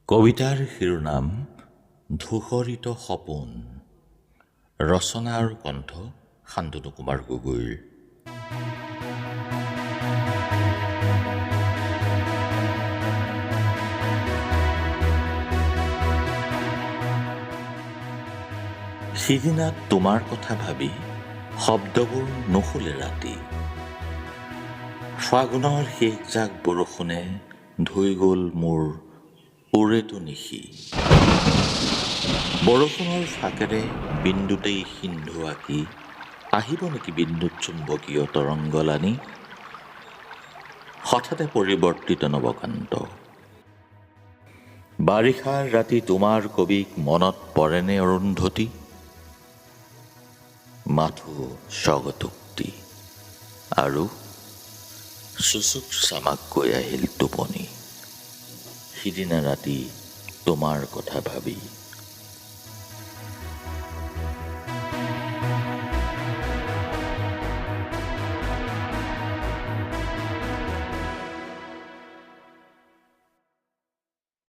কবিতাৰ শিৰোনাম ধূসৰিত সপোন। ৰচনা আৰু কণ্ঠ শান্তনু কুমাৰ গগৈৰ। সিদিনা তোমাৰ কথা ভাবি শব্দবোৰ নুশুলে ৰাতি। ফাগুনৰ শেষজাক বৰষুণে ধুই গ'ল মোৰ ওৰেটো নিশি। বৰষুণৰ ফাকেৰে বিন্দুতেই সিন্ধু আঁকি আহিব নেকি বিন্দুত চুম্বকীয় তৰংগলানি। হঠাতে পৰিৱৰ্তিত নৱকান্ত। বাৰিষাৰ ৰাতি তোমাৰ কবিক মনত পৰেনে অৰুন্ধতী। মাথো স্বগতোক্তি আৰু চুচুক চামাক কৈ আহিল টোপনি। সিদিনা ৰাতি তোমাৰ কথা ভাবি।